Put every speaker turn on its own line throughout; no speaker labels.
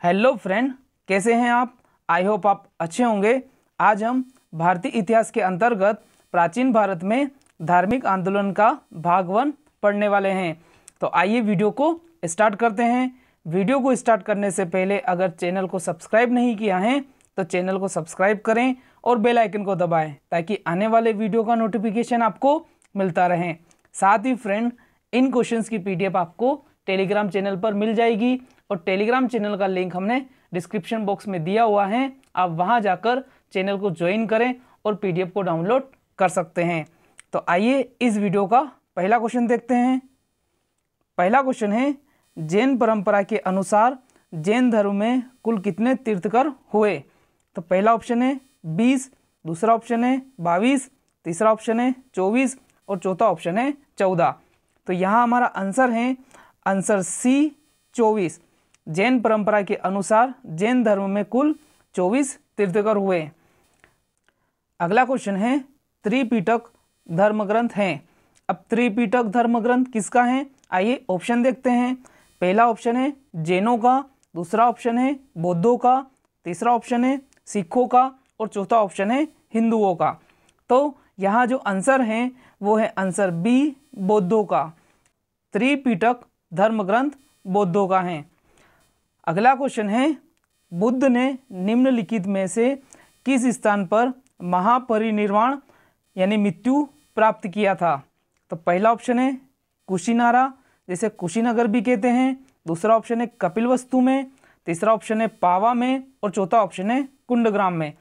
Hello friend, कैसे हैं आप। आई होप आप अच्छे होंगे। आज हम भारतीय इतिहास के अंतर्गत प्राचीन भारत में धार्मिक आंदोलन का भाग 1 पढ़ने वाले हैं। तो आइए वीडियो को स्टार्ट करते हैं। वीडियो को स्टार्ट करने से पहले अगर चैनल को सब्सक्राइब नहीं किया है तो चैनल को सब्सक्राइब करें और बेल आइकन को दबाएं ताकि आने वाले वीडियो का नोटिफिकेशन आपको मिलता रहे। साथ ही फ्रेंड, इन क्वेश्चंस की पीडीएफ आपको टेलीग्राम चैनल पर मिल जाएगी और टेलीग्राम चैनल का लिंक हमने डिस्क्रिप्शन बॉक्स में दिया हुआ है। आप वहां जाकर चैनल को ज्वाइन करें और पीडीएफ को डाउनलोड कर सकते हैं। तो आइए इस वीडियो का पहला क्वेश्चन देखते हैं। पहला क्वेश्चन है, जैन परंपरा के अनुसार जैन धर्म में कुल कितने तीर्थकर हुए। तो पहला ऑप्शन है 20, दूसरा ऑप्शन है 22, तीसरा ऑप्शन है 24 और चौथा ऑप्शन है 14। तो यहाँ हमारा आंसर है आंसर सी 24। जैन परंपरा के अनुसार जैन धर्म में कुल 24 तीर्थकर हुए। अगला क्वेश्चन है, त्रिपिटक धर्म ग्रंथ हैं। अब त्रिपिटक धर्म ग्रंथ किसका है, आइए ऑप्शन देखते हैं। पहला ऑप्शन है जैनों का, दूसरा ऑप्शन है बौद्धों का, तीसरा ऑप्शन है सिखों का और चौथा ऑप्शन है हिंदुओं का। तो यहाँ जो आंसर है वो है आंसर बी, बौद्धों का। त्रिपिटक धर्म ग्रंथ बौद्धों का है। अगला क्वेश्चन है, बुद्ध ने निम्नलिखित में से किस स्थान पर महापरिनिर्वाण यानी मृत्यु प्राप्त किया था। तो पहला ऑप्शन है कुशीनारा, जिसे कुशीनगर भी कहते हैं, दूसरा ऑप्शन है कपिलवस्तु में, तीसरा ऑप्शन है पावा में और चौथा ऑप्शन है कुंडग्राम में।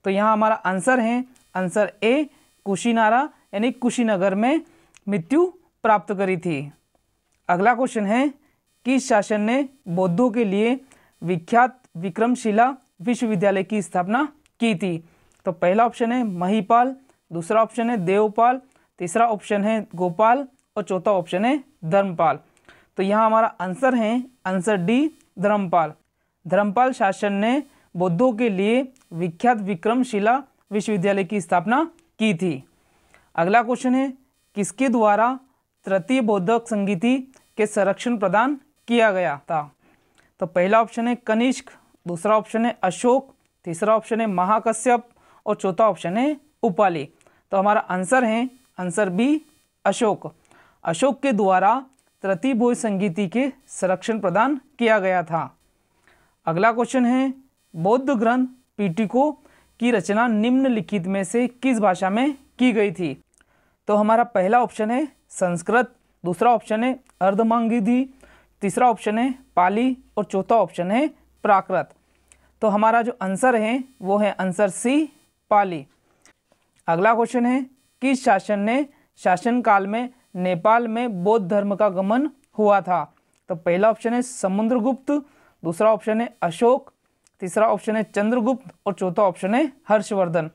तो यहाँ हमारा आंसर है आंसर ए, कुशीनारा यानी कुशीनगर में मृत्यु प्राप्त करी थी। अगला क्वेश्चन है, किस शासन ने बौद्धों के लिए विख्यात विक्रमशिला विश्वविद्यालय की स्थापना की थी। तो पहला ऑप्शन है महिपाल, दूसरा ऑप्शन है देवपाल, तीसरा ऑप्शन है गोपाल और चौथा ऑप्शन है धर्मपाल। तो यहाँ हमारा आंसर है आंसर डी, धर्मपाल। धर्मपाल शासन ने बौद्धों के लिए विख्यात विक्रमशिला विश्वविद्यालय की स्थापना की थी। अगला क्वेश्चन है, किसके द्वारा तृतीय बौद्ध संगीति के संरक्षण प्रदान किया गया था। तो पहला ऑप्शन है कनिष्क, दूसरा ऑप्शन है अशोक, तीसरा ऑप्शन है महाकश्यप और चौथा ऑप्शन है उपाली। तो हमारा आंसर है आंसर बी, अशोक। अशोक के द्वारा तृतीय बौद्ध संगीति के संरक्षण प्रदान किया गया था। अगला क्वेश्चन है, बौद्ध ग्रंथ पिटको की रचना निम्नलिखित में से किस भाषा में की गई थी। तो हमारा पहला ऑप्शन है संस्कृत, दूसरा ऑप्शन है अर्धमागधी, तीसरा ऑप्शन है पाली और चौथा ऑप्शन है प्राकृत। तो हमारा जो आंसर है वो है आंसर सी, पाली। अगला क्वेश्चन है, किस शासन ने शासनकाल में नेपाल में बौद्ध धर्म का गमन हुआ था। तो पहला ऑप्शन है समुद्रगुप्त, दूसरा ऑप्शन है अशोक, तीसरा ऑप्शन है चंद्रगुप्त और चौथा ऑप्शन है हर्षवर्धन।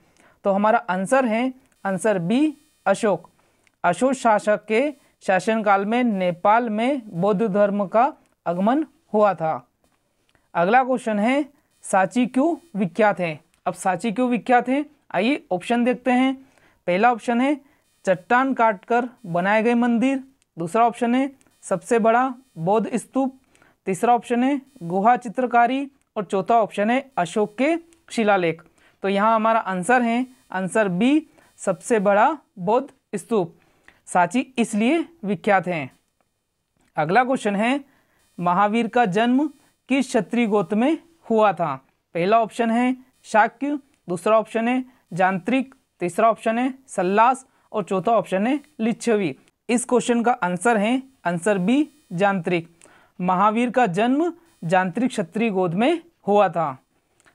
तो हमारा आंसर है आंसर बी, अशोक। अशोक शासक के शासनकाल में नेपाल में बौद्ध धर्म का आगमन हुआ था। अगला क्वेश्चन है, सांची क्यों विख्यात है। अब सांची क्यों विख्यात है, आइए ऑप्शन देखते हैं। पहला ऑप्शन है चट्टान काटकर बनाए गए मंदिर, दूसरा ऑप्शन है सबसे बड़ा बौद्ध स्तूप, तीसरा ऑप्शन है गुहा चित्रकारी और चौथा ऑप्शन है अशोक के शिलालेख। तो यहाँ हमारा आंसर है आंसर बी, सबसे बड़ा बौद्ध स्तूप। सांची इसलिए विख्यात हैं। अगला क्वेश्चन है, महावीर का जन्म किस क्षत्रिय गोत्र में हुआ था। पहला ऑप्शन है शाक्य, दूसरा ऑप्शन है जांत्रिक, तीसरा ऑप्शन है सल्लास और चौथा ऑप्शन है लिच्छवी। इस क्वेश्चन का आंसर है आंसर बी, जांत्रिक। महावीर का जन्म जांत्रिक क्षत्रिय गोत्र में हुआ था।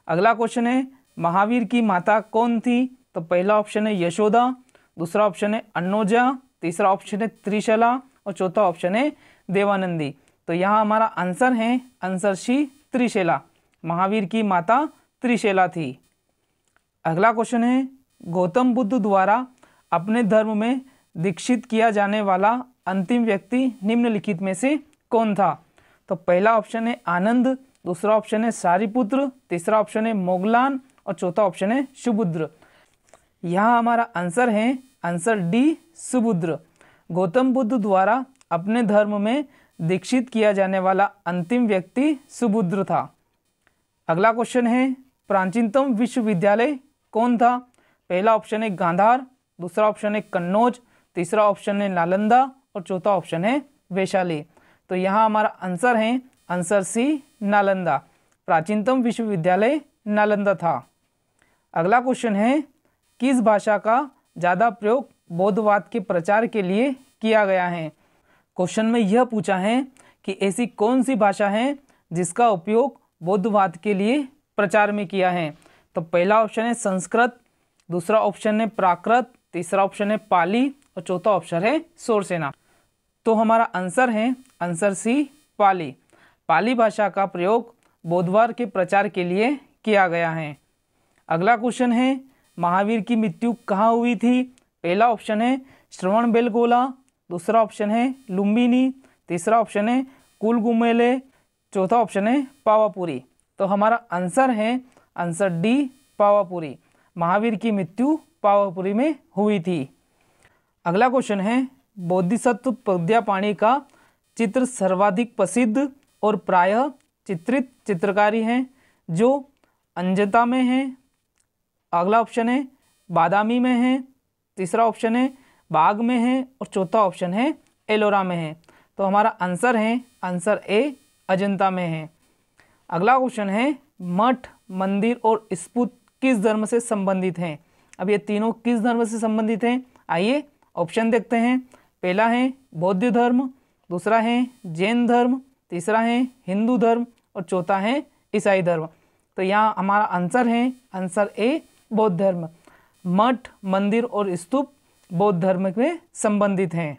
अगला क्वेश्चन है, महावीर की माता कौन थी। तो पहला ऑप्शन है यशोदा, दूसरा ऑप्शन है अन्नोजा, तीसरा ऑप्शन है त्रिशला और चौथा ऑप्शन है देवानंदी। तो यहाँ हमारा आंसर है आंसर सी, त्रिशला। महावीर की माता त्रिशला थी। अगला क्वेश्चन है, गौतम बुद्ध द्वारा अपने धर्म में दीक्षित किया जाने वाला अंतिम व्यक्ति निम्नलिखित में से कौन था। तो पहला ऑप्शन है आनंद, दूसरा ऑप्शन है सारिपुत्र, तीसरा ऑप्शन है मोगलान और चौथा ऑप्शन है सुबुद्र। यहाँ हमारा आंसर है आंसर डी, सुबुद्र। गौतम बुद्ध द्वारा अपने धर्म में दीक्षित किया जाने वाला अंतिम व्यक्ति सुबुद्र था। अगला क्वेश्चन है प्राचीनतम विश्वविद्यालय कौन था? पहला ऑप्शन है गांधार, दूसरा ऑप्शन है कन्नौज, तीसरा ऑप्शन है नालंदा और चौथा ऑप्शन है वैशाली। तो यहाँ हमारा आंसर है आंसर सी नालंदा। प्राचीनतम विश्वविद्यालय नालंदा था। अगला क्वेश्चन है किस भाषा का ज़्यादा प्रयोग बौद्धवाद के प्रचार के लिए किया गया है? क्वेश्चन में यह पूछा है कि ऐसी कौन सी भाषा है जिसका उपयोग बौद्धवाद के लिए प्रचार में किया है। तो पहला ऑप्शन है संस्कृत, दूसरा ऑप्शन है प्राकृत, तीसरा ऑप्शन है पाली और चौथा ऑप्शन है शौरसेना। तो हमारा आंसर है आंसर सी पाली। पाली भाषा का प्रयोग बौद्धवाद के प्रचार के लिए किया गया है। अगला क्वेश्चन है महावीर की मृत्यु कहाँ हुई थी? पहला ऑप्शन है श्रवणबेलगोला, दूसरा ऑप्शन है लुम्बिनी, तीसरा ऑप्शन है कुलगुमेले, चौथा ऑप्शन है पावापुरी। तो हमारा आंसर है आंसर डी पावापुरी। महावीर की मृत्यु पावापुरी में हुई थी। अगला क्वेश्चन है बोधिसत्व प्रज्ञापाणि का चित्र सर्वाधिक प्रसिद्ध और प्रायः चित्रित चित्रकारी है जो अंजता में है। अगला ऑप्शन है बादामी में है, तीसरा ऑप्शन है बाग में है और चौथा ऑप्शन है एलोरा में है। तो हमारा आंसर है आंसर ए अजंता में है। अगला क्वेश्चन है मठ, मंदिर और स्तूप किस धर्म से संबंधित हैं? अब ये तीनों किस धर्म से संबंधित हैं? आइए ऑप्शन देखते हैं। पहला है बौद्ध धर्म, दूसरा है जैन धर्म, तीसरा है हिंदू धर्म और चौथा है ईसाई धर्म। तो यहाँ हमारा आंसर है आंसर ए बौद्ध धर्म। मठ, मंदिर और स्तूप बौद्ध धर्म में संबंधित हैं।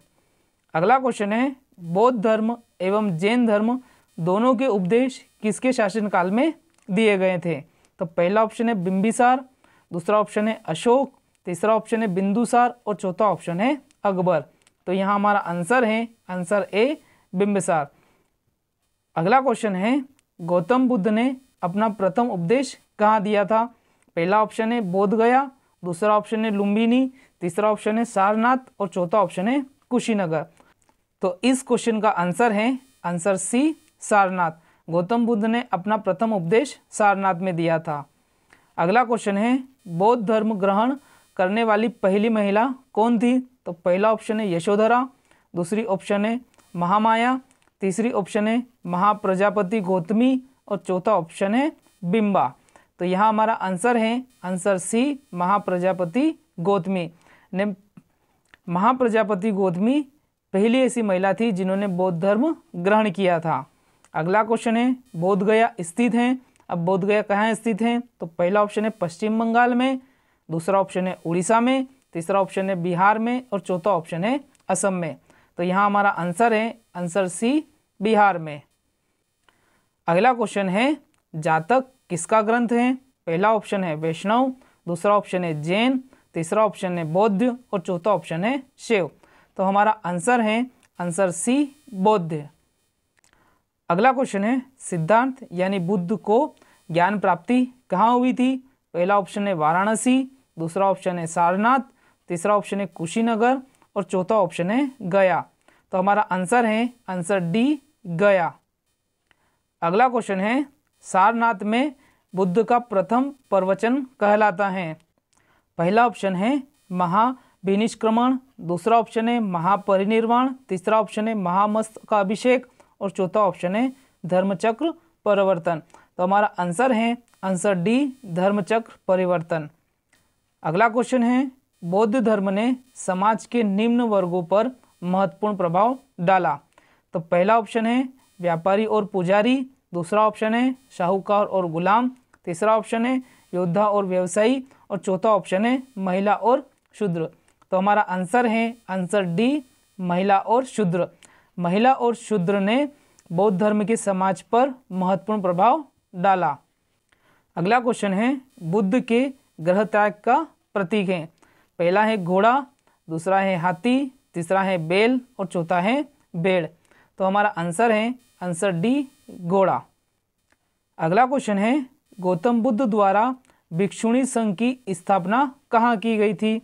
अगला क्वेश्चन है बौद्ध धर्म एवं जैन धर्म दोनों के उपदेश किसके शासनकाल में दिए गए थे? तो पहला ऑप्शन है बिंबिसार, दूसरा ऑप्शन है अशोक, तीसरा ऑप्शन है बिंदुसार और चौथा ऑप्शन है अकबर। तो यहाँ हमारा आंसर है आंसर ए बिंबिसार। अगला क्वेश्चन है गौतम बुद्ध ने अपना प्रथम उपदेश कहाँ दिया था? पहला ऑप्शन है बोध गया, दूसरा ऑप्शन है लुम्बिनी, तीसरा ऑप्शन है सारनाथ और चौथा ऑप्शन है कुशीनगर। तो इस क्वेश्चन का आंसर है आंसर सी सारनाथ। गौतम बुद्ध ने अपना प्रथम उपदेश सारनाथ में दिया था। अगला क्वेश्चन है बौद्ध धर्म ग्रहण करने वाली पहली महिला कौन थी? तो पहला ऑप्शन है यशोधरा, दूसरी ऑप्शन है महामाया, तीसरी ऑप्शन है महाप्रजापति गौतमी और चौथा ऑप्शन है बिंबा। तो यहाँ हमारा आंसर है आंसर सी महाप्रजापति गौतमी ने। महाप्रजापति गौतमी पहली ऐसी महिला थी जिन्होंने बौद्ध धर्म ग्रहण किया था। अगला क्वेश्चन है बोध गया स्थित है। अब बोध गया कहाँ स्थित है? तो पहला ऑप्शन है पश्चिम बंगाल में, दूसरा ऑप्शन है उड़ीसा में, तीसरा ऑप्शन है बिहार में और चौथा ऑप्शन है असम में। तो यहाँ हमारा आंसर है आंसर सी बिहार में। अगला क्वेश्चन है जातक किसका ग्रंथ है? पहला ऑप्शन है वैष्णव, दूसरा ऑप्शन है जैन, तीसरा ऑप्शन है बौद्ध और चौथा ऑप्शन है शैव। तो हमारा आंसर है आंसर सी बौद्ध। अगला क्वेश्चन है सिद्धार्थ यानी बुद्ध को ज्ञान प्राप्ति कहाँ हुई थी? पहला ऑप्शन है वाराणसी, दूसरा ऑप्शन है सारनाथ, तीसरा ऑप्शन है कुशीनगर और चौथा ऑप्शन है गया। तो हमारा आंसर है आंसर डी गया। अगला क्वेश्चन है सारनाथ में बुद्ध का प्रथम प्रवचन कहलाता है। पहला ऑप्शन है महाभिनिष्क्रमण, दूसरा ऑप्शन है महापरिनिर्वाण, तीसरा ऑप्शन है महामस्तकाभिषेक और चौथा ऑप्शन है धर्मचक्र परिवर्तन। तो हमारा आंसर है आंसर डी धर्मचक्र परिवर्तन। अगला क्वेश्चन है बौद्ध धर्म ने समाज के निम्न वर्गों पर महत्वपूर्ण प्रभाव डाला। तो पहला ऑप्शन है व्यापारी और पुजारी, दूसरा ऑप्शन है साहूकार और गुलाम, तीसरा ऑप्शन है योद्धा और व्यवसायी और चौथा ऑप्शन है महिला और शूद्र। तो हमारा आंसर है आंसर डी महिला और शूद्र। महिला और शूद्र ने बौद्ध धर्म के समाज पर महत्वपूर्ण प्रभाव डाला। अगला क्वेश्चन है बुद्ध के ग्रह त्याग का प्रतीक है। पहला है घोड़ा, दूसरा है हाथी, तीसरा है बैल और चौथा है भेड़। तो हमारा आंसर है आंसर डी घोड़ा। अगला क्वेश्चन है गौतम बुद्ध द्वारा भिक्षुणी संघ की स्थापना कहाँ की गई थी?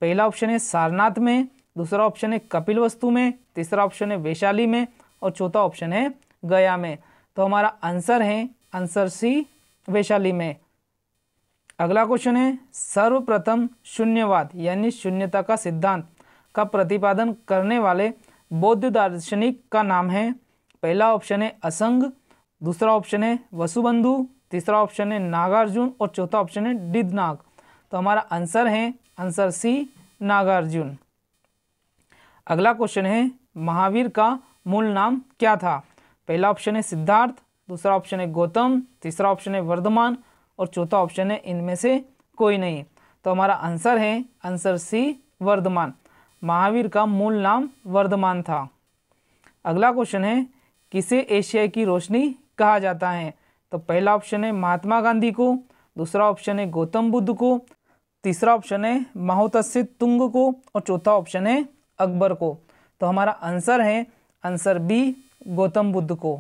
पहला ऑप्शन है सारनाथ में, दूसरा ऑप्शन है कपिलवस्तु में, तीसरा ऑप्शन है वैशाली में और चौथा ऑप्शन है गया में। तो हमारा आंसर है आंसर सी वैशाली में। अगला क्वेश्चन है, सर्वप्रथम शून्यवाद यानी शून्यता का सिद्धांत का प्रतिपादन करने वाले बौद्ध दार्शनिक का नाम है। पहला ऑप्शन है असंग, दूसरा ऑप्शन है वसुबंधु, तीसरा ऑप्शन है नागार्जुन और चौथा ऑप्शन है डिदनाग। तो हमारा आंसर है आंसर सी नागार्जुन। अगला क्वेश्चन है, महावीर का मूल नाम क्या था? पहला ऑप्शन है सिद्धार्थ, दूसरा ऑप्शन है गौतम, तीसरा ऑप्शन है वर्धमान और चौथा ऑप्शन है इनमें से कोई नहीं। तो हमारा आंसर है आंसर सी वर्धमान। महावीर का मूल नाम वर्धमान था। अगला क्वेश्चन है, किसे एशिया की रोशनी कहा जाता है? तो पहला ऑप्शन है महात्मा गांधी को, दूसरा ऑप्शन है गौतम बुद्ध को, तीसरा ऑप्शन है माओ त्से तुंग को और चौथा ऑप्शन है अकबर को। तो हमारा आंसर है आंसर बी गौतम बुद्ध को।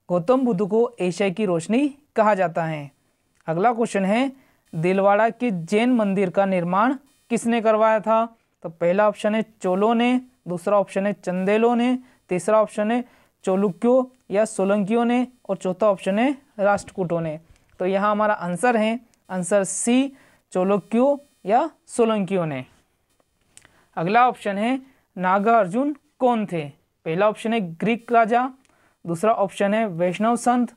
गौतम बुद्ध को एशिया की रोशनी कहा जाता है। अगला क्वेश्चन है, दिलवाड़ा के जैन मंदिर का निर्माण किसने करवाया था? तो पहला ऑप्शन है चोलों ने, दूसरा ऑप्शन है चंदेलों ने, तीसरा ऑप्शन है चोलुक्यों या सोलंकियों ने और चौथा ऑप्शन है राष्ट्रकूटों ने। तो यहाँ हमारा आंसर है आंसर सी चोलुक्यों या सोलंकियों ने। अगला ऑप्शन है, नागार्जुन कौन थे? पहला ऑप्शन है ग्रीक राजा, दूसरा ऑप्शन है वैष्णव संत,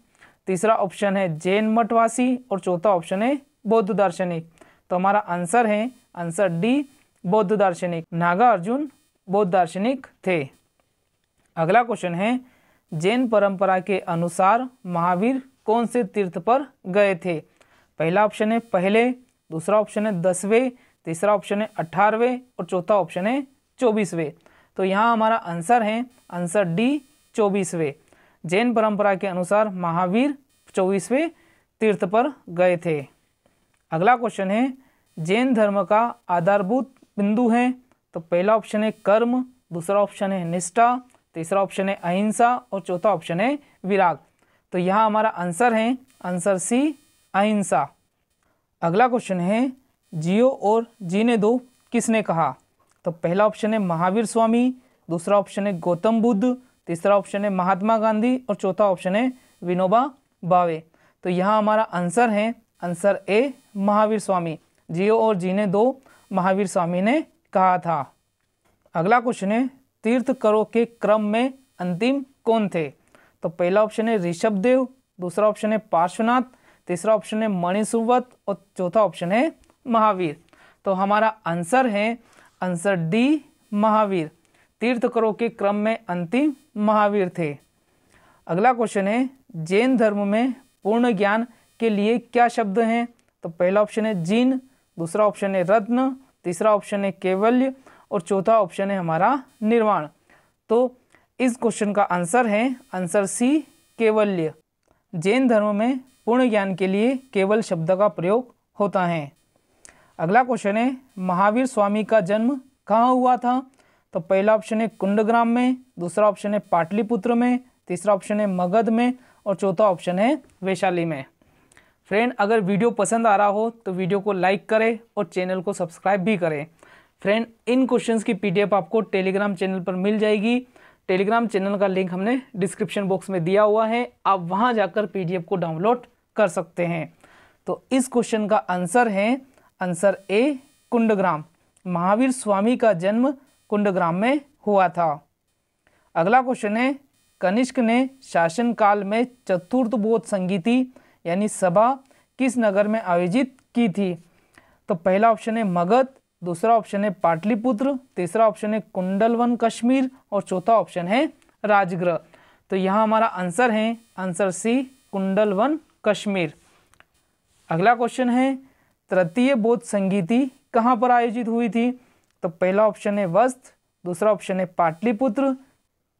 तीसरा ऑप्शन है जैन मठवासी और चौथा ऑप्शन है बौद्ध दार्शनिक। तो हमारा आंसर है आंसर डी बौद्ध दार्शनिक। नागार्जुन बौद्ध दार्शनिक थे। अगला क्वेश्चन है, जैन परंपरा के अनुसार महावीर कौन से तीर्थ पर गए थे? पहला ऑप्शन है पहले, दूसरा ऑप्शन है 10वें, तीसरा ऑप्शन है 18वें और चौथा ऑप्शन है 24वें। तो यहाँ हमारा आंसर है आंसर डी 24वें। जैन परंपरा के अनुसार महावीर 24वें तीर्थ पर गए थे। अगला क्वेश्चन है, जैन धर्म का आधारभूत बिंदु है? तो पहला ऑप्शन है कर्म, दूसरा ऑप्शन है निष्ठा, तीसरा ऑप्शन है अहिंसा और चौथा ऑप्शन है विराग। तो यहाँ हमारा आंसर है आंसर सी अहिंसा। अगला क्वेश्चन है, जियो और जीने दो किसने कहा? तो पहला ऑप्शन है महावीर स्वामी, दूसरा ऑप्शन है गौतम बुद्ध, तीसरा ऑप्शन है महात्मा गांधी और चौथा ऑप्शन है विनोबा भावे। तो यहाँ हमारा आंसर है आंसर ए महावीर स्वामी। जियो और जीने दो महावीर स्वामी ने कहा था। अगला क्वेश्चन है, तीर्थंकरों के क्रम में अंतिम कौन थे? तो पहला ऑप्शन है ऋषभदेव, दूसरा ऑप्शन है पार्श्वनाथ, तीसरा ऑप्शन है मणिसुवत और चौथा ऑप्शन है महावीर। तो हमारा आंसर है आंसर डी महावीर। तीर्थंकरों के क्रम में अंतिम महावीर थे। अगला क्वेश्चन है, जैन धर्म में पूर्ण ज्ञान के लिए क्या शब्द हैं? तो पहला ऑप्शन है जिन, दूसरा ऑप्शन है रत्न, तीसरा ऑप्शन है कैवल्य और चौथा ऑप्शन है हमारा निर्वाण। तो इस क्वेश्चन का आंसर है आंसर सी कैवल्य। जैन धर्म में पूर्ण ज्ञान के लिए केवल शब्द का प्रयोग होता है। अगला क्वेश्चन है, महावीर स्वामी का जन्म कहाँ हुआ था? तो पहला ऑप्शन है कुंडग्राम में, दूसरा ऑप्शन है पाटलिपुत्र में, तीसरा ऑप्शन है मगध में और चौथा ऑप्शन है वैशाली में। फ्रेंड, अगर वीडियो पसंद आ रहा हो तो वीडियो को लाइक करें और चैनल को सब्सक्राइब भी करें। फ्रेंड, इन क्वेश्चंस की पीडीएफ आपको टेलीग्राम चैनल पर मिल जाएगी। टेलीग्राम चैनल का लिंक हमने डिस्क्रिप्शन बॉक्स में दिया हुआ है, आप वहां जाकर पीडीएफ को डाउनलोड कर सकते हैं। तो इस क्वेश्चन का आंसर है आंसर ए कुंडग्राम। महावीर स्वामी का जन्म कुंडग्राम में हुआ था। अगला क्वेश्चन है, कनिष्क ने शासनकाल में चतुर्थ बौद्ध संगीति यानी सभा किस नगर में आयोजित की थी? तो पहला ऑप्शन है मगध, दूसरा ऑप्शन है पाटलिपुत्र, तीसरा ऑप्शन है कुंडलवन कश्मीर और चौथा ऑप्शन है राजगृह। तो यहाँ हमारा आंसर है आंसर सी कुंडलवन कश्मीर। अगला क्वेश्चन है, तृतीय बौद्ध संगीति कहाँ पर आयोजित हुई थी? तो पहला ऑप्शन है वस्त, दूसरा ऑप्शन है पाटलिपुत्र,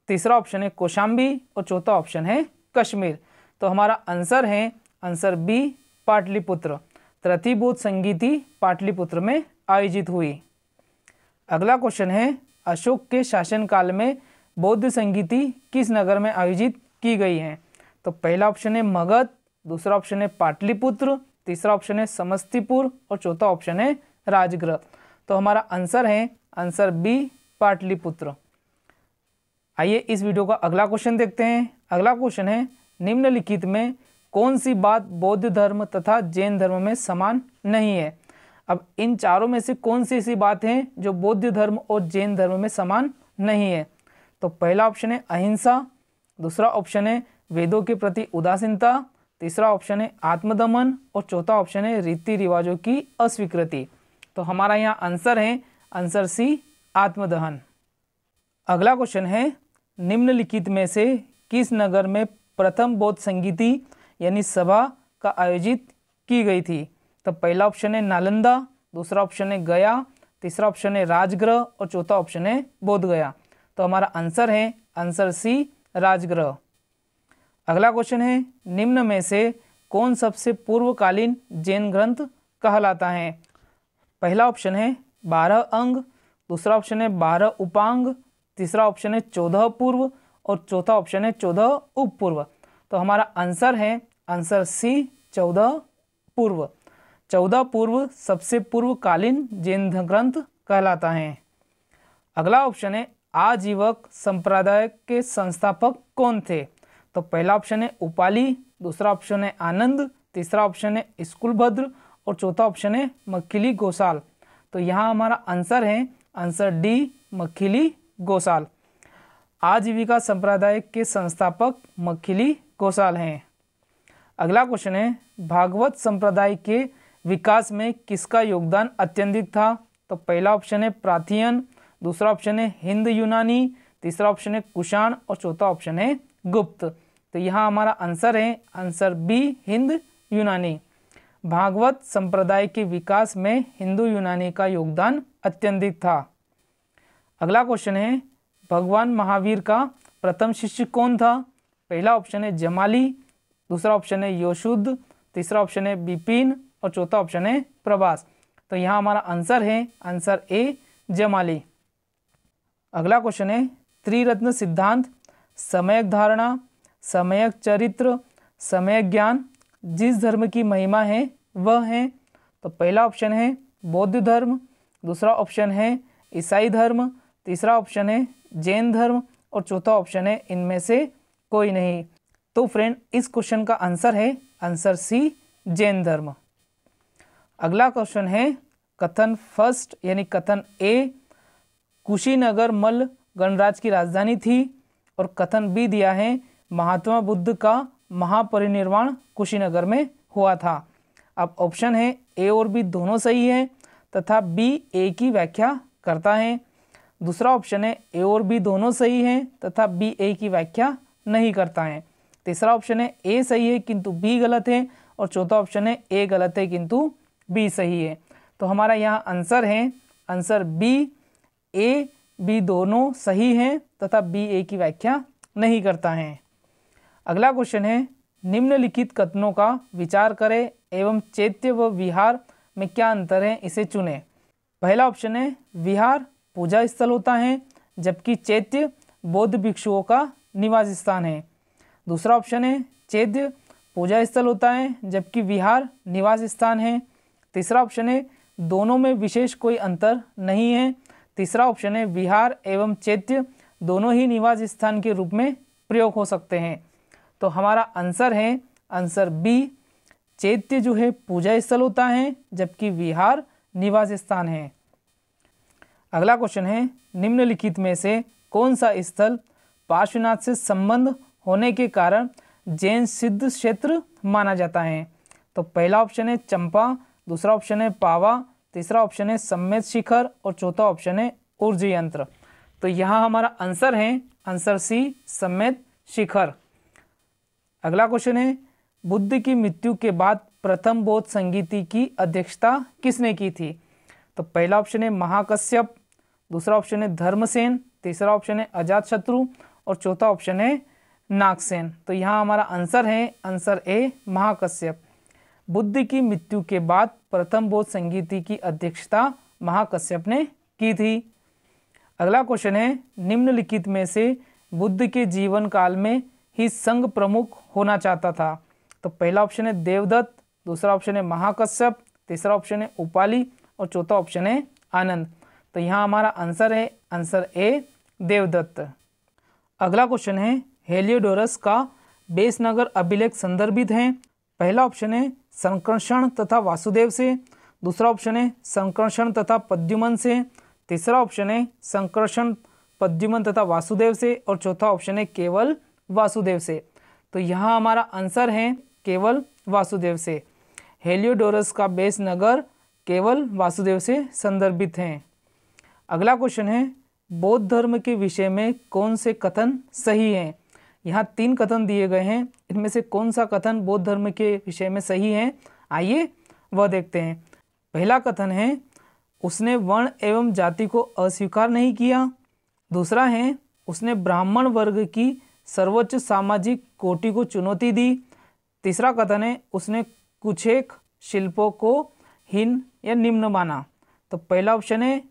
तीसरा ऑप्शन है कौशाम्बी और चौथा ऑप्शन है कश्मीर। तो हमारा आंसर है आंसर बी पाटलिपुत्र। तृतीय बौद्ध संगीति पाटलिपुत्र में आयोजित हुई। अगला क्वेश्चन है, अशोक के शासनकाल में बौद्ध संगीति किस नगर में आयोजित की गई है? तो पहला ऑप्शन है मगध, दूसरा ऑप्शन है पाटलिपुत्र, तीसरा ऑप्शन है समस्तीपुर और चौथा ऑप्शन है राजगृह। तो हमारा आंसर है आंसर बी पाटलिपुत्र। आइए इस वीडियो का अगला क्वेश्चन देखते हैं। अगला क्वेश्चन है, निम्नलिखित में कौन सी बात बौद्ध धर्म तथा जैन धर्म में समान नहीं है। अब इन चारों में से कौन सी ऐसी बात है जो बौद्ध धर्म और जैन धर्म में समान नहीं है। तो पहला ऑप्शन है अहिंसा, दूसरा ऑप्शन है वेदों के प्रति उदासीनता, तीसरा ऑप्शन है आत्मदमन और चौथा ऑप्शन है रीति रिवाजों की अस्वीकृति। तो हमारा यहाँ आंसर है आंसर सी, आत्मदहन। अगला क्वेश्चन है निम्नलिखित में से किस नगर में प्रथम बौद्ध संगीति यानी सभा का आयोजित की गई थी। तो पहला ऑप्शन है नालंदा, दूसरा ऑप्शन है गया, तीसरा ऑप्शन है राजगृह और चौथा ऑप्शन है बोध गया। तो हमारा आंसर है आंसर सी, राजगृह। अगला क्वेश्चन है निम्न में से कौन सबसे पूर्वकालीन जैन ग्रंथ कहलाता है। पहला ऑप्शन है 12 अंग, दूसरा ऑप्शन है 12 उपांग, तीसरा ऑप्शन है 14 पूर्व और चौथा ऑप्शन है 14 उपपूर्व। तो हमारा आंसर है आंसर सी, 14 पूर्व। 14 पूर्व सबसे पूर्वकालीन जैन ग्रंथ कहलाता है। अगला ऑप्शन है आजीवक संप्रदाय के संस्थापक कौन थे। तो पहला ऑप्शन है उपाली, दूसरा ऑप्शन है आनंद, तीसरा ऑप्शन है स्कुलभद्र और चौथा ऑप्शन है मक्खिली गोसाल। तो यहाँ हमारा आंसर है आंसर डी, मक्खिली गोसाल। आजीविका संप्रदाय के संस्थापक मक्खिली गोसाल हैं। अगला क्वेश्चन है भागवत संप्रदाय के विकास में किसका योगदान अत्यधिक था। तो पहला ऑप्शन है प्राथियन, दूसरा ऑप्शन है हिंद यूनानी, तीसरा ऑप्शन है कुषाण और चौथा ऑप्शन है गुप्त। तो यहाँ हमारा आंसर है आंसर बी, हिंद यूनानी। भागवत संप्रदाय के विकास में हिंदू यूनानी का योगदान अत्यधिक था। अगला क्वेश्चन है भगवान महावीर का प्रथम शिष्य कौन था। पहला ऑप्शन है जमाली, दूसरा ऑप्शन है योशुद्ध, तीसरा ऑप्शन है बिपिन और चौथा ऑप्शन है प्रभास। तो यहाँ हमारा आंसर है आंसर ए, जमाली। अगला क्वेश्चन है त्रिरत्न सिद्धांत, सम्यक धारणा, सम्यक चरित्र, सम्यक ज्ञान जिस धर्म की महिमा है वह है। तो पहला ऑप्शन है बौद्ध धर्म, दूसरा ऑप्शन है ईसाई धर्म, तीसरा ऑप्शन है जैन धर्म और चौथा ऑप्शन है इनमें से कोई नहीं। तो फ्रेंड इस क्वेश्चन का आंसर है आंसर सी, जैन धर्म। अगला क्वेश्चन है कथन फर्स्ट यानी कथन ए कुशीनगर मल्ल गणराज्य की राजधानी थी और कथन बी दिया है महात्मा बुद्ध का महापरिनिर्वाण कुशीनगर में हुआ था। अब ऑप्शन है ए और बी दोनों सही है तथा बी ए की व्याख्या करता है। दूसरा ऑप्शन है ए और बी दोनों सही हैं तथा बी ए की व्याख्या नहीं करता है। तीसरा ऑप्शन है ए सही है किंतु बी गलत है और चौथा ऑप्शन है ए गलत है किंतु बी सही है। तो हमारा यहाँ आंसर है आंसर बी, ए बी दोनों सही हैं तथा बी ए की व्याख्या नहीं करता है। अगला क्वेश्चन है निम्नलिखित कथनों का विचार करें एवं चैत्य व विहार में क्या अंतर है इसे चुनें। पहला ऑप्शन है विहार पूजा स्थल होता है जबकि चैत्य बौद्ध भिक्षुओं का निवास स्थान है। दूसरा ऑप्शन है चैत्य पूजा स्थल होता है जबकि विहार निवास स्थान है। तीसरा ऑप्शन है दोनों में विशेष कोई अंतर नहीं है। तीसरा ऑप्शन है विहार एवं चैत्य दोनों ही निवास स्थान के रूप में प्रयोग हो सकते हैं। तो हमारा आंसर है आंसर बी, चैत्य जो है पूजा स्थल होता है जबकि विहार निवास स्थान है। अगला क्वेश्चन है निम्नलिखित में से कौन सा स्थल पार्श्वनाथ से संबंध होने के कारण जैन सिद्ध क्षेत्र माना जाता है। तो पहला ऑप्शन है चंपा, दूसरा ऑप्शन है पावा, तीसरा ऑप्शन है सम्मेत शिखर और चौथा ऑप्शन है ऊर्ज यंत्र। तो यहाँ हमारा आंसर है आंसर सी, सम्मेत शिखर। अगला क्वेश्चन है बुद्ध की मृत्यु के बाद प्रथम बौद्ध संगीति की अध्यक्षता किसने की थी। तो पहला ऑप्शन है महाकश्यप, दूसरा ऑप्शन है धर्मसेन, तीसरा ऑप्शन है अजातशत्रु और चौथा ऑप्शन है नागसेन। तो यहाँ हमारा आंसर है आंसर ए, महाकश्यप। बुद्ध की मृत्यु के बाद प्रथम बौद्ध संगीति की अध्यक्षता महाकश्यप ने की थी। अगला क्वेश्चन है निम्नलिखित में से बुद्ध के जीवन काल में ही संघ प्रमुख होना चाहता था। तो पहला ऑप्शन है देवदत्त, दूसरा ऑप्शन है महाकश्यप, तीसरा ऑप्शन है उपाली और चौथा ऑप्शन है आनंद। तो यहाँ हमारा आंसर है आंसर ए, देवदत्त। अगला क्वेश्चन है हेलियोडोरस का बेस नगर अभिलेख संदर्भित हैं? पहला ऑप्शन है संकर्षण तथा वासुदेव से, दूसरा ऑप्शन है संकर्षण तथा प्रद्युम्न से, तीसरा ऑप्शन है संकर्षण प्रद्युम्न तथा वासुदेव से, और चौथा ऑप्शन है केवल वासुदेव से। तो यहाँ हमारा आंसर है केवल वासुदेव से। हेलियोडोरस का बेस नगर केवल वासुदेव से संदर्भित हैं। अगला क्वेश्चन है बौद्ध धर्म के विषय में कौन से कथन सही हैं? यहाँ 3 कथन दिए गए हैं, इनमें से कौन सा कथन बौद्ध धर्म के विषय में सही है, आइए वह देखते हैं। पहला कथन है उसने वर्ण एवं जाति को अस्वीकार नहीं किया। दूसरा है उसने ब्राह्मण वर्ग की सर्वोच्च सामाजिक कोटि को चुनौती दी। तीसरा कथन है उसने कुछेक शिल्पों को हीन या निम्न माना। तो पहला ऑप्शन है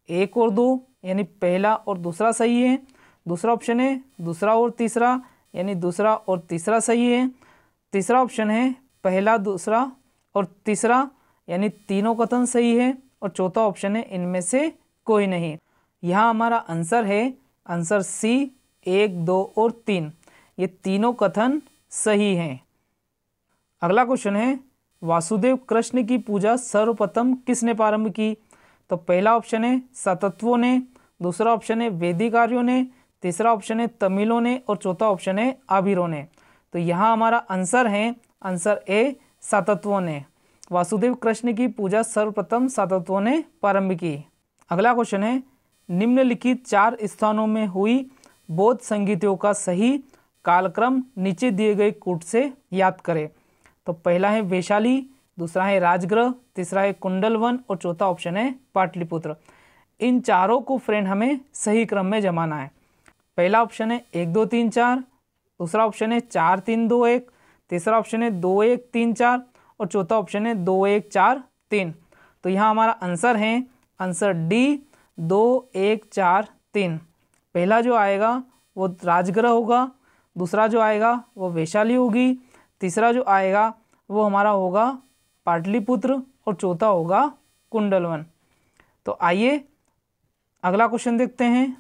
1 और 2 यानी पहला और दूसरा सही है। दूसरा ऑप्शन है दूसरा और तीसरा यानी दूसरा और तीसरा सही है। तीसरा ऑप्शन है पहला दूसरा और तीसरा यानी तीनों कथन सही है। और चौथा ऑप्शन है इनमें से कोई नहीं। यहाँ हमारा आंसर है आंसर सी 1, 2 और 3, ये तीनों कथन सही हैं। अगला क्वेश्चन है वासुदेव कृष्ण की पूजा सर्वप्रथम किसने प्रारंभ की? तो पहला ऑप्शन है सातत्वों ने, दूसरा ऑप्शन है वैदिक आर्यों ने, तीसरा ऑप्शन है तमिलों ने, और चौथा ऑप्शन है आभीरों ने। तो यहाँ हमारा आंसर है आंसर ए सातत्वों ने। वासुदेव कृष्ण की पूजा सर्वप्रथम सातत्वों ने प्रारंभ की। अगला क्वेश्चन है निम्नलिखित 4 स्थानों में हुई बौद्ध संगीतों का सही कालक्रम नीचे दिए गए कूट से याद करें। तो पहला है वैशाली, दूसरा है राजगृह, तीसरा है कुंडलवन, और चौथा ऑप्शन है पाटलिपुत्र। इन चारों को फ्रेंड हमें सही क्रम में जमाना है। पहला ऑप्शन है 1, 2, 3, 4, दूसरा ऑप्शन है 4, 3, 2, 1, तीसरा ऑप्शन है 2, 1, 3, 4, और चौथा ऑप्शन है 2, 1, 4, 3। तो यहाँ हमारा आंसर है आंसर डी 2, 1, 4, 3। पहला जो आएगा वो राजगृह होगा, दूसरा जो आएगा वो वैशाली होगी, तीसरा जो आएगा वो हमारा होगा पाटलिपुत्र, और चौथा होगा कुंडलवन। तो आइए अगला क्वेश्चन देखते हैं।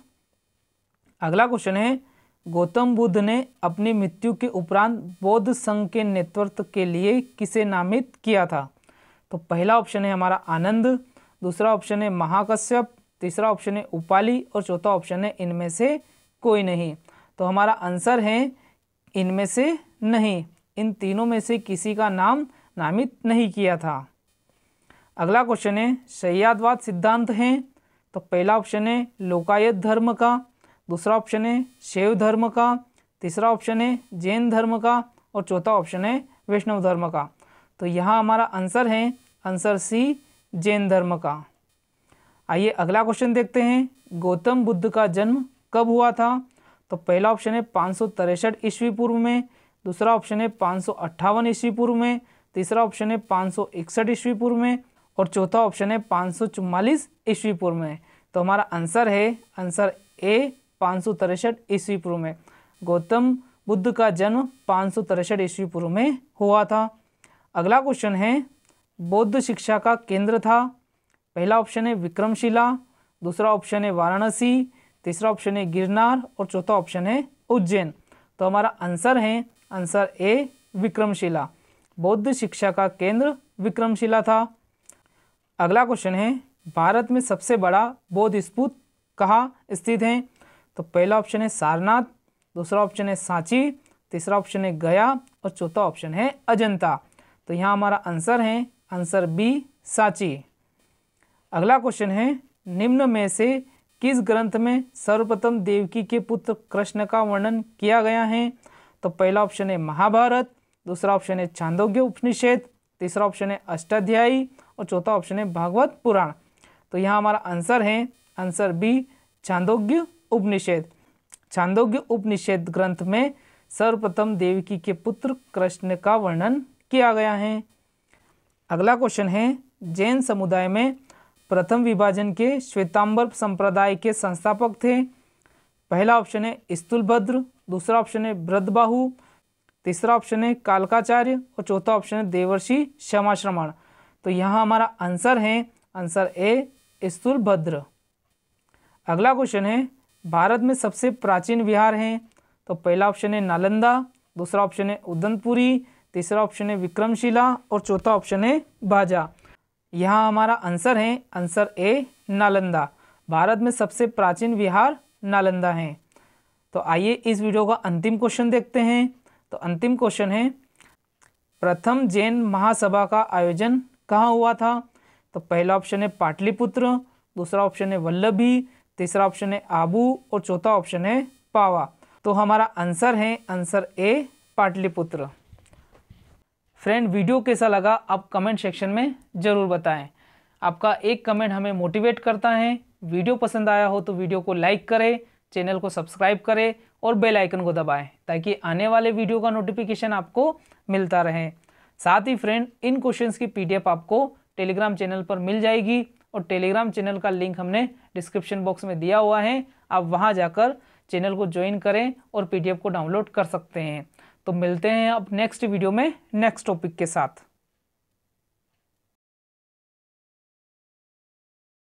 अगला क्वेश्चन है गौतम बुद्ध ने अपनी मृत्यु के उपरांत बौद्ध संघ के नेतृत्व के लिए किसे नामित किया था? तो पहला ऑप्शन है हमारा आनंद, दूसरा ऑप्शन है महाकश्यप, तीसरा ऑप्शन है उपाली, और चौथा ऑप्शन है इनमें से कोई नहीं। तो हमारा आंसर है इनमें से नहीं, इन तीनों में से किसी का नाम नामित नहीं किया था। अगला क्वेश्चन है शय्यादवाद सिद्धांत है। तो पहला ऑप्शन है लोकायत धर्म का, दूसरा ऑप्शन है शैव धर्म का, तीसरा ऑप्शन है जैन धर्म का, और चौथा ऑप्शन है वैष्णव धर्म का। तो यहाँ हमारा आंसर है आंसर सी जैन धर्म का। आइए अगला क्वेश्चन देखते हैं गौतम बुद्ध का जन्म कब हुआ था? तो पहला ऑप्शन है 563 ईस्वी पूर्व में, दूसरा ऑप्शन है 558 ईस्वी पूर्व में, तीसरा ऑप्शन है 561 ईस्वी पूर्व में, और चौथा ऑप्शन है 544 ईस्वी पूर्व में। तो हमारा आंसर है आंसर ए 563 ईस्वी पूर्व में। गौतम बुद्ध का जन्म 563 ईस्वी पूर्व में हुआ था। अगला क्वेश्चन है बौद्ध शिक्षा का केंद्र था। पहला ऑप्शन है विक्रमशिला, दूसरा ऑप्शन है वाराणसी, तीसरा ऑप्शन है गिरनार, और चौथा ऑप्शन है उज्जैन। तो हमारा आंसर है आंसर ए विक्रमशिला। बौद्ध शिक्षा का केंद्र विक्रमशिला था। अगला क्वेश्चन है भारत में सबसे बड़ा बौद्ध स्तूप कहाँ स्थित है? तो पहला ऑप्शन है सारनाथ, दूसरा ऑप्शन है सांची, तीसरा ऑप्शन है गया, और चौथा ऑप्शन है अजंता। तो यहाँ हमारा आंसर है आंसर बी सांची। अगला क्वेश्चन है निम्न में से किस ग्रंथ में सर्वप्रथम देवकी के पुत्र कृष्ण का वर्णन किया गया है? तो पहला ऑप्शन है महाभारत, दूसरा ऑप्शन है छांदोग्य उपनिषद, तीसरा ऑप्शन है अष्टाध्यायी, और चौथा ऑप्शन है भागवत पुराण। तो यहाँ हमारा आंसर है आंसर बी छांदोग्य उपनिषद। छांदोग्य उपनिषद ग्रंथ में सर्वप्रथम देवकी के पुत्र कृष्ण का वर्णन किया गया है। अगला क्वेश्चन है जैन समुदाय में प्रथम विभाजन के श्वेतांबर संप्रदाय के संस्थापक थे। पहला ऑप्शन है स्थूलभद्र, दूसरा ऑप्शन है बृहदबाहु, तीसरा ऑप्शन है कालकाचार्य, और चौथा ऑप्शन है देवर्षि क्षमाश्रमण। तो यहाँ हमारा आंसर है आंसर ए स्थूलभद्र। अगला क्वेश्चन है भारत में सबसे प्राचीन विहार हैं। तो पहला ऑप्शन है नालंदा, दूसरा ऑप्शन है उदनपुरी, तीसरा ऑप्शन है विक्रमशिला और चौथा ऑप्शन है बाजा। यहाँ हमारा आंसर है आंसर ए नालंदा। भारत में सबसे प्राचीन विहार नालंदा है। तो आइए इस वीडियो का अंतिम क्वेश्चन देखते हैं। तो अंतिम क्वेश्चन है, प्रथम जैन महासभा का आयोजन कहाँ हुआ था? तो पहला ऑप्शन है पाटलिपुत्र, दूसरा ऑप्शन है वल्लभी, तीसरा ऑप्शन है आबू और चौथा ऑप्शन है पावा। तो हमारा आंसर है answer A Pataliputra. Friend, video कैसा लगा आप कमेंट सेक्शन में ज़रूर बताएं। आपका एक कमेंट हमें मोटिवेट करता है। वीडियो पसंद आया हो तो वीडियो को लाइक करें, चैनल को सब्सक्राइब करें और बेल आइकन को दबाएं ताकि आने वाले वीडियो का नोटिफिकेशन आपको मिलता रहे। साथ ही फ्रेंड, इन क्वेश्चंस की पीडीएफ आपको टेलीग्राम चैनल पर मिल जाएगी और टेलीग्राम चैनल का लिंक हमने डिस्क्रिप्शन बॉक्स में दिया हुआ है। आप वहां जाकर चैनल को ज्वाइन करें और पीडीएफ को डाउनलोड कर सकते हैं। तो मिलते हैं अब नेक्स्ट वीडियो में नेक्स्ट टॉपिक के साथ।